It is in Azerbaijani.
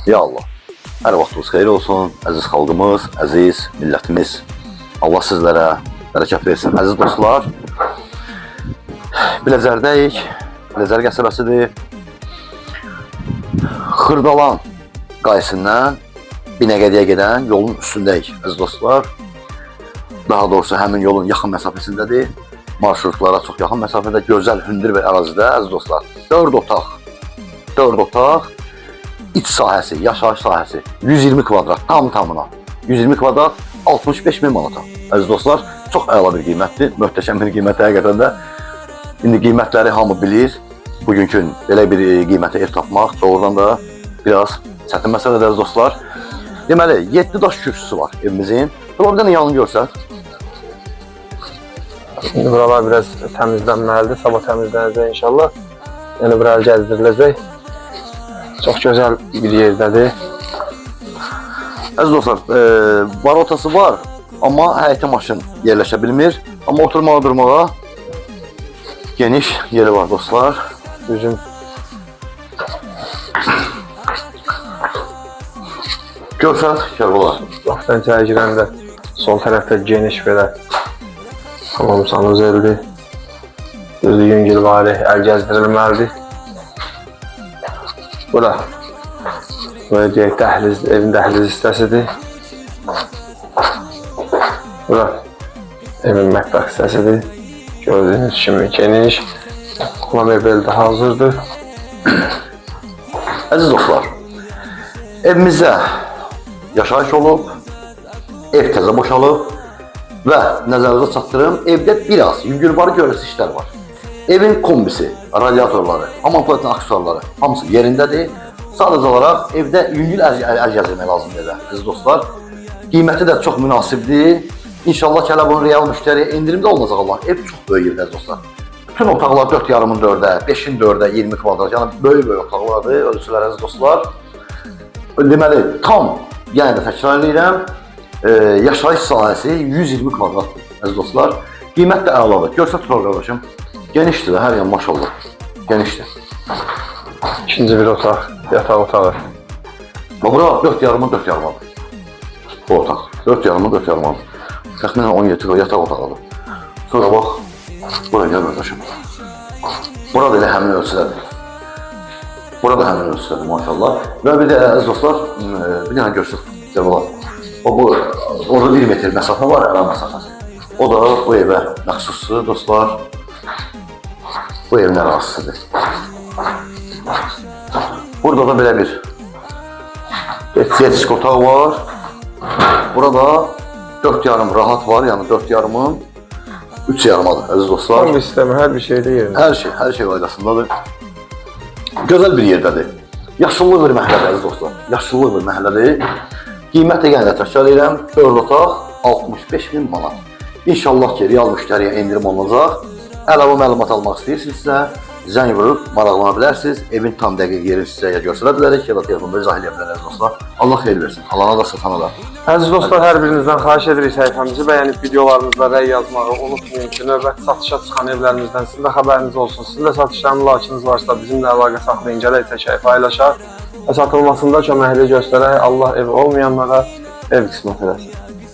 Ya Allah, hər vaxtınız xeyir olsun, əziz xalqımız, əziz millətimiz. Allah sizlərə bərəkət versin. Əziz dostlar, Biləcərdəyik, Biləcər qəsəbəsidir. Xırdalan qayısından Binəqədiyə gedən yolun üstündəyik, əziz dostlar. Daha doğrusu həmin yolun yaxın məsafəsindədir. Marşrutlara çox yaxın məsafədə, gözəl, hündür bir ərazidə, əziz dostlar. 4 otaq, iç sahəsi, yaşayış sahəsi 120 kvadrat, tamına 120 kvadrat, 65.000 manata. Əziz dostlar, çox əla bir qiymətdir, möhtəşəm bir qiymətdir həqiqətən də. İndi qiymətləri hamı bilir. Bugünkü belə bir qiymətə ev tapmaq doğrudan da biraz çətin məsələdir, əziz dostlar. Deməli, 7 daş kürsüsü var evimizin. Bir dənə yanını görsək. Şimdi buralar biraz təmizlənməlidir, sabah təmizlənəcək inşallah. Yəni bura gəzdiriləcək. Çox gözəl bir yerdədir. Əziz dostlar, varotası var, amma həyətə maşın yerləşə bilmir. Amma oturmağa, durmağa geniş yeri var dostlar. Düzün. Görsək, Kərbəla. Baxdan içəri girəndə sol tərəfdə geniş belə hamam sanuzeldir. Gözü yüngül var, əl gəzdirilməlidir. Bura deyək dəhliz, evin dəhliz hissəsidir. Bura evin mətbəx hissəsidir. Gördüyünüz kimi geniş. Mebel də hazırdır. Əziz dostlar, evimizdə yaşayış olub, ev təzə boşalıb və nəzərinizə çatdırım, evdə biraz yüngülvarı görəsi işlər var. Evin kombisi, radiatorları, hamam tualetin aksesuarları hamısı yerindədir. Sadəcə olaraq evdə yüngül əl gəzdirmək lazımdır evə, əziz dostlar. Qiyməti də çox münasibdir. İnşallah ki, bunun real müştəriyə endirimdə olacaq Allah. Ev çox böyük evdir, əziz dostlar. Bütün otaqlar 4,5-in 4-ə, 5-in 4-ə, 20 kvadrat, yəni böyük otaqlardır, ölçülər, əziz dostlar. Deməli, tam, yəni də təkrar edirəm, yaşayış sahəsi 120 kvadratdır, əziz dostlar. Qiymət də əladır. Görsə tutar qardaşım, genişdir də, hər yan maşallah, genişdir. İkinci bir otaq, yataq otağı. Bura 4,5-in 4,5-dir. Bu otaq, 4,5-in 4,5-dir. Təxminən 17 yataq otağıdır. Sonra bax, buraya gəl qardaşım. Bura da elə həmin ölçüdədir. Bura da həmin ölçüdədir, maşallah. Və bir də, əziz dostlar, bir dənə görsün, Cəbəla. Orada 1 metr məsafə var, əla məsafəsi. O da bu evə məxsusdur, dostlar. Bu evin ərazisidir. Burada da belə bir yetişik otağı var. Burada 4,5 rahat var, yəni 4,5-ın 3,5-adır, əziz dostlar. Tam sistemi, hər bir şeydə yerində. Hər şey qaydasındadır. Gözəl bir yerdədir. Yaşıllıq bir məhəllədir, əziz dostlar. Yaşıllıq bir məhəllədir. Qiymət də yenə də təkrar edirəm, 4 otaq 65.000 manat. İnşallah ki, real müştəriyə endirim olunacaq. Əlavə məlumat almaq istəyirsinizsə, zəng vurub maraqlana bilərsiniz. Evin tam dəqiq yerini sizə ya göstərə bilərik, ya da telefonda izah edə bilərik, dostlar. Allah xeyir versin, alana da, satana da. Əziz dostlar, hər birinizdən xahiş edirik səhifəmizi bəyənib videolarımızda rəy yazmağı unutmayın ki, növbəti satışa çıxan evlərimizdən sizin də xəbəriniz olsun. Sizin də satışdan mülakiniz varsa bizimlə əlaqə saxlayın, gələk çəkək, paylaşaq və satılmasında köməkli göstərək. Allah evi olmayanlara ev qismət eləsin.